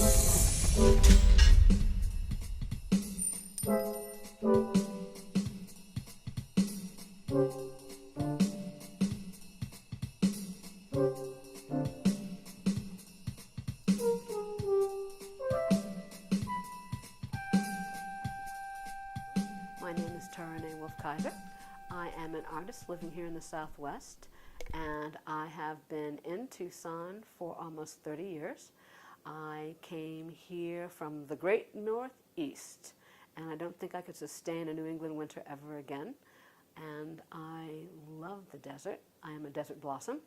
My name is To-Ree-Nee I am an artist living here in the Southwest, and I have been in Tucson for almost 30 years. I came here from the great Northeast, and I don't think I could sustain a New England winter ever again. And I love the desert. I am a desert blossom.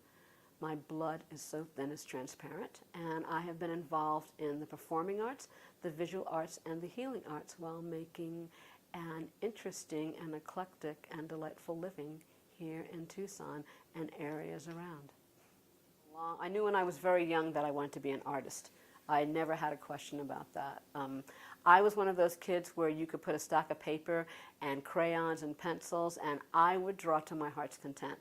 My blood is so thin it's transparent, and I have been involved in the performing arts, the visual arts, and the healing arts while making an interesting and eclectic and delightful living here in Tucson and areas around. I knew when I was very young that I wanted to be an artist. I never had a question about that. I was one of those kids where you could put a stack of paper and crayons and pencils, and I would draw to my heart's content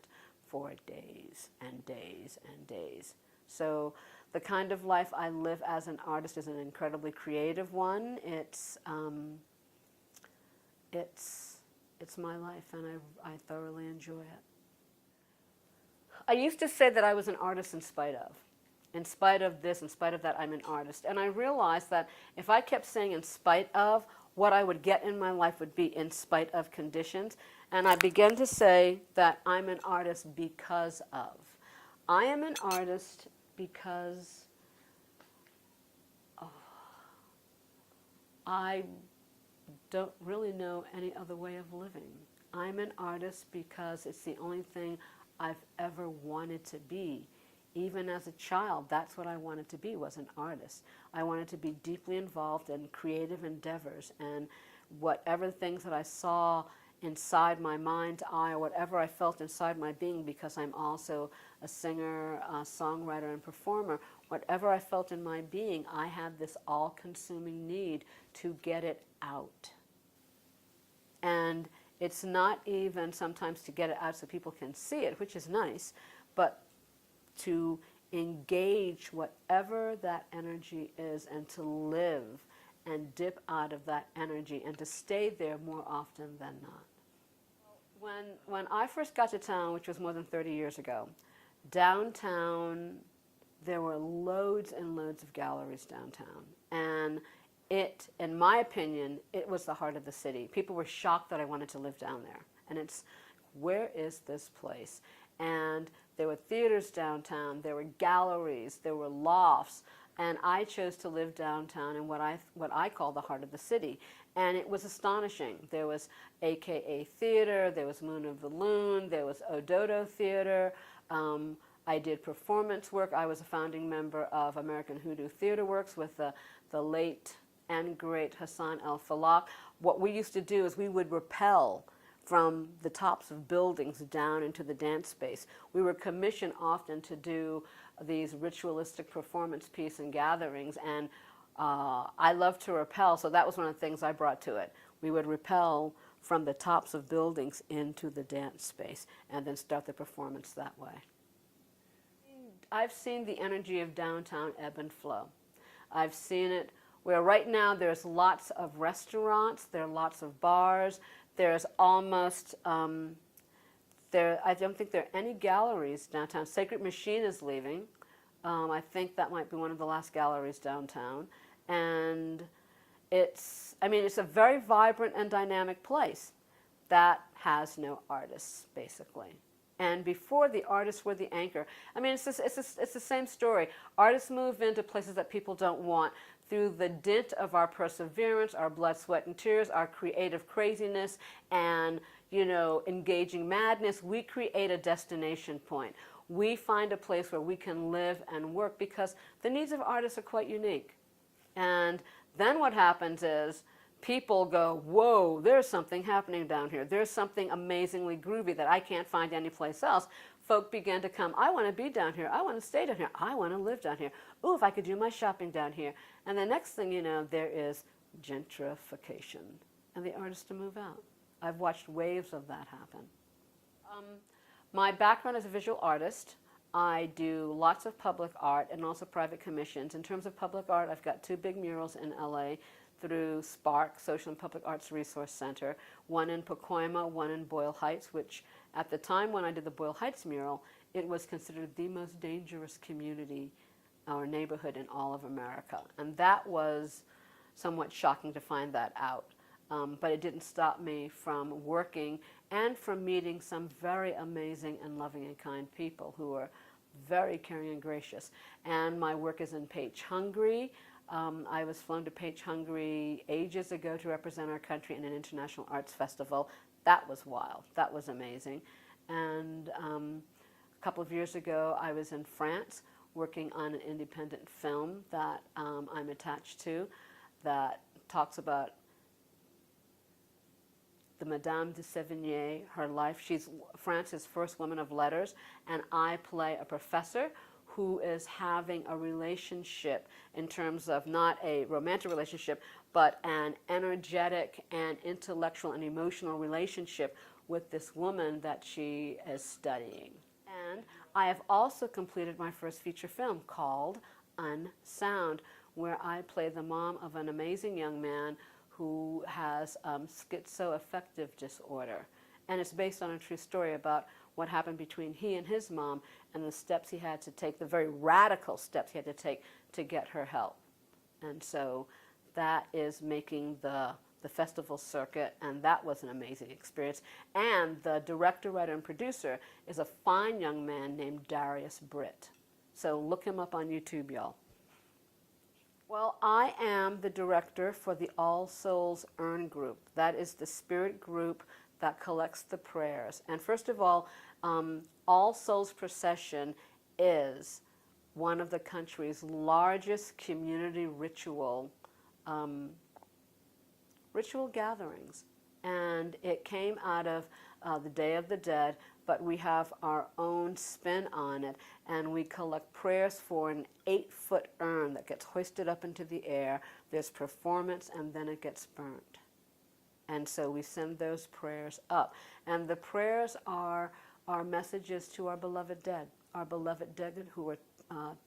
for days and days and days. So the kind of life I live as an artist is an incredibly creative one. It's my life, and I thoroughly enjoy it. I used to say that I was an artist in spite of. In spite of this, in spite of that, I'm an artist. And I realized that if I kept saying in spite of, what I would get in my life would be in spite of conditions. And I began to say that I'm an artist because of. I am an artist because I don't really know any other way of living. I'm an artist because it's the only thing I've ever wanted to be. Even as a child, that's what I wanted to be, was an artist. I wanted to be deeply involved in creative endeavors, and whatever things that I saw inside my mind's eye, or whatever I felt inside my being, because I'm also a singer, a songwriter, and performer, whatever I felt in my being, I had this all-consuming need to get it out. And it's not even sometimes to get it out so people can see it, which is nice, but to engage whatever that energy is and to live and dip out of that energy and to stay there more often than not. When I first got to town, which was more than 30 years ago, downtown, there were loads and loads of galleries downtown. And it, in my opinion, it was the heart of the city. People were shocked that I wanted to live down there. And it's, where is this place? And there were theaters downtown, there were galleries, there were lofts, and I chose to live downtown in what I call the heart of the city. And it was astonishing. There was AKA Theater, there was Moon of the Loon, there was Ododo Theater. I did performance work. I was a founding member of American Hoodoo Theater Works with the late and great Hassan El-Falak. What we used to do is we would rappel from the tops of buildings down into the dance space. We were commissioned often to do these ritualistic performance pieces and gatherings, and I love to rappel, so that was one of the things I brought to it. We would rappel from the tops of buildings into the dance space and then start the performance that way. I've seen the energy of downtown ebb and flow. I've seen it where right now there's lots of restaurants, there are lots of bars, there's almost, I don't think there are any galleries downtown. Sacred Machine is leaving. I think that might be one of the last galleries downtown. And it's a very vibrant and dynamic place that has no artists, basically. And before, the artists were the anchor. It's the same story. Artists move into places that people don't want. Through the dint of our perseverance, our blood, sweat, and tears, our creative craziness, and engaging madness, we create a destination point. We find a place where we can live and work because the needs of artists are quite unique. And then what happens is people go, whoa, there's something happening down here. There's something amazingly groovy that I can't find anyplace else. Folk begin to come, I want to be down here. I want to stay down here. I want to live down here. Ooh, if I could do my shopping down here. And the next thing you know, there is gentrification. And the artists to move out. I've watched waves of that happen. My background as a visual artist, I do lots of public art and also private commissions. In terms of public art, I've got 2 big murals in LA through SPARC, Social and Public Arts Resource Center, one in Pacoima, one in Boyle Heights, which at the time when I did the Boyle Heights mural, it was considered the most dangerous community or neighborhood in all of America. And that was somewhat shocking to find that out. But it didn't stop me from working and from meeting some very amazing and loving and kind people who are very caring and gracious. And my work is in Paich, Hungary. I was flown to Paich, Hungary ages ago to represent our country in an international arts festival. That was wild. That was amazing. And a couple of years ago, I was in France working on an independent film that I'm attached to that talks about the Madame de Sévigné, her life. She's France's first woman of letters, and I play a professor who is having a relationship in terms of not a romantic relationship, but an energetic and intellectual and emotional relationship with this woman that she is studying. And I have also completed my first feature film called Unsound, where I play the mom of an amazing young man who has schizoaffective disorder. And it's based on a true story about what happened between he and his mom and the steps he had to take, the very radical steps he had to take to get her help. And so that is making the festival circuit, and that was an amazing experience. And the director, writer, and producer is a fine young man named Darius Britt. So look him up on YouTube, y'all. Well, I am the director for the All Souls Urn Group. That is the spirit group that collects the prayers. And first of all, All Souls Procession is one of the country's largest community ritual gatherings. And it came out of the Day of the Dead, but we have our own spin on it, and we collect prayers for an 8-foot urn that gets hoisted up into the air. There's performance, and then it gets burnt. And so we send those prayers up. And the prayers are messages to our beloved dead who are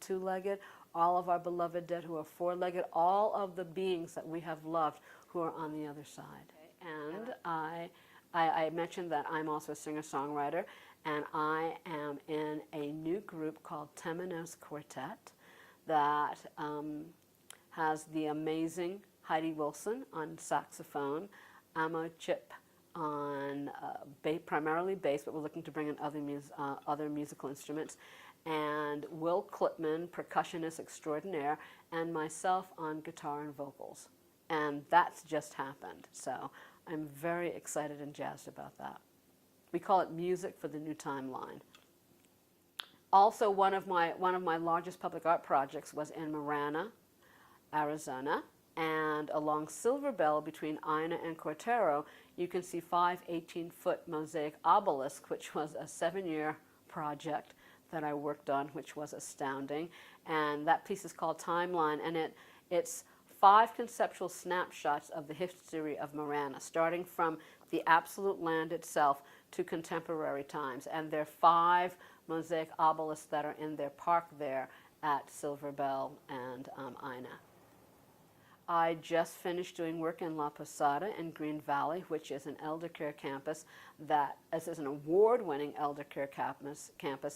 2-legged, all of our beloved dead who are 4-legged, all of the beings that we have loved who are on the other side. And I mentioned that I'm also a singer-songwriter, and I am in a new group called Temenos Quartet that has the amazing Heidi Wilson on saxophone, Amo Chip on primarily bass, but we're looking to bring in other musical instruments, and Will Clipman, percussionist extraordinaire, and myself on guitar and vocals. And that's just happened, so I'm very excited and jazzed about that. We call it Music for the New Timeline. Also, one of my largest public art projects was in Marana, Arizona, and along Silver Bell between Ina and Cortero, you can see 5 18-foot mosaic obelisks, which was a 7-year project that I worked on, which was astounding. And that piece is called Timeline, and it's 5 conceptual snapshots of the history of Marana, starting from the absolute land itself to contemporary times. And there are 5 mosaic obelisks that are in their park there at Silver Bell and Ina. I just finished doing work in La Posada in Green Valley, which is an elder care campus this is an award-winning elder care campus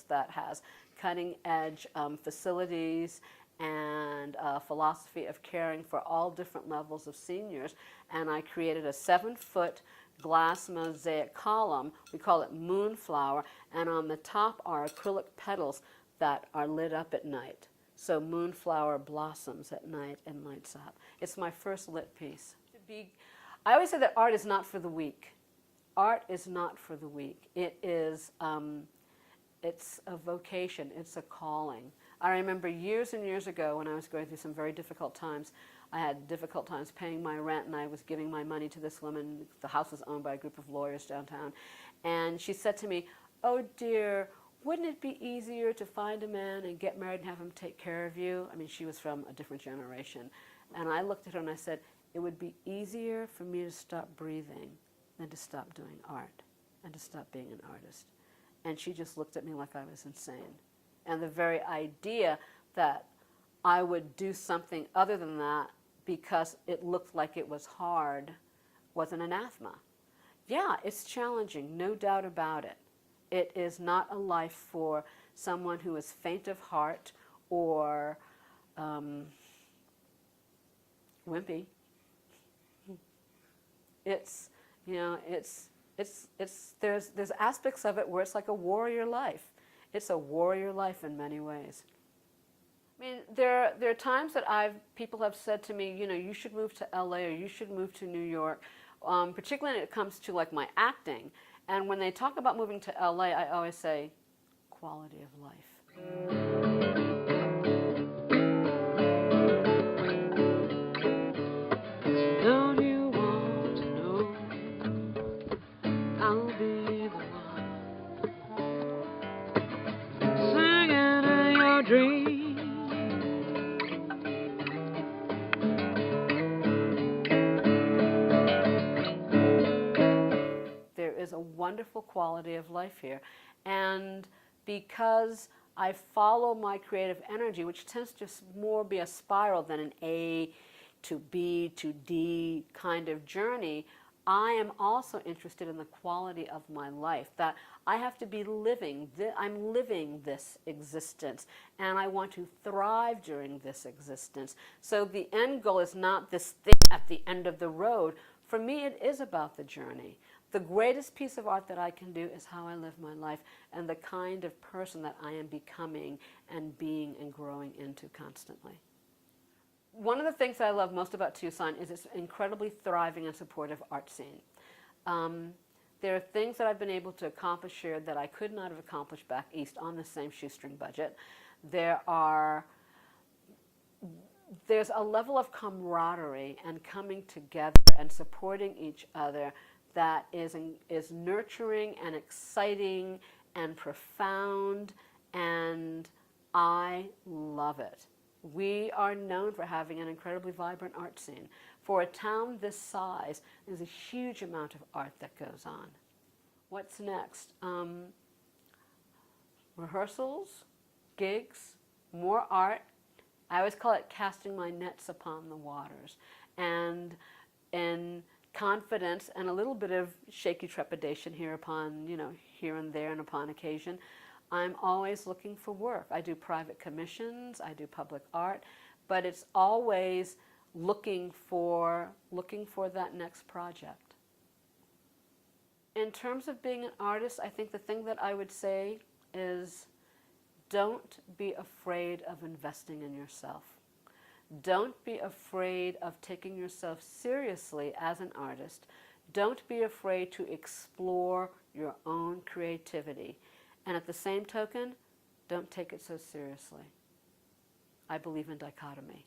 that has cutting-edge facilities and a philosophy of caring for all different levels of seniors. And I created a 7-foot glass mosaic column. We call it Moonflower, and on the top are acrylic petals that are lit up at night. So Moonflower blossoms at night and lights up. It's my first lit piece. I always say that art is not for the weak. Art is not for the weak. It is, it's a vocation, it's a calling. I remember years and years ago when I was going through some very difficult times. I had difficult times paying my rent, and I was giving my money to this woman. The house was owned by a group of lawyers downtown. And she said to me, "Oh dear, wouldn't it be easier to find a man and get married and have him take care of you?" I mean, she was from a different generation. And I looked at her and I said, "It would be easier for me to stop breathing than to stop doing art and to stop being an artist." And she just looked at me like I was insane. And the very idea that I would do something other than that because it looked like it was hard was an anathema. Yeah, it's challenging, no doubt about it. It is not a life for someone who is faint of heart or wimpy. It's, you know, there's aspects of it where it's like a warrior life. It's a warrior life in many ways. I mean, there are times that people have said to me, you know, you should move to LA or you should move to New York, particularly when it comes to like my acting. And when they talk about moving to LA, I always say, quality of life. Don't you want to know? I'll be the one singing in your dreams. There is a wonderful quality of life here. And because I follow my creative energy, which tends to more be a spiral than an A to B to D kind of journey, I am also interested in the quality of my life, that I have to be living, I'm living this existence, and I want to thrive during this existence. So the end goal is not this thing at the end of the road. For me, it is about the journey. The greatest piece of art that I can do is how I live my life and the kind of person that I am becoming and being and growing into constantly. One of the things that I love most about Tucson is its incredibly thriving and supportive art scene. There are things that I've been able to accomplish here that I could not have accomplished back east on the same shoestring budget. There's a level of camaraderie and coming together and supporting each other that is nurturing and exciting and profound, and I love it. We are known for having an incredibly vibrant art scene. For a town this size, there's a huge amount of art that goes on. What's next? Rehearsals, gigs, more art. I always call it casting my nets upon the waters. And in confidence and a little bit of shaky trepidation here and there and upon occasion, I'm always looking for work. I do private commissions, I do public art, but it's always looking for that next project. In terms of being an artist, I think the thing that I would say is don't be afraid of investing in yourself. Don't be afraid of taking yourself seriously as an artist. Don't be afraid to explore your own creativity. And at the same token, don't take it so seriously. I believe in dichotomy.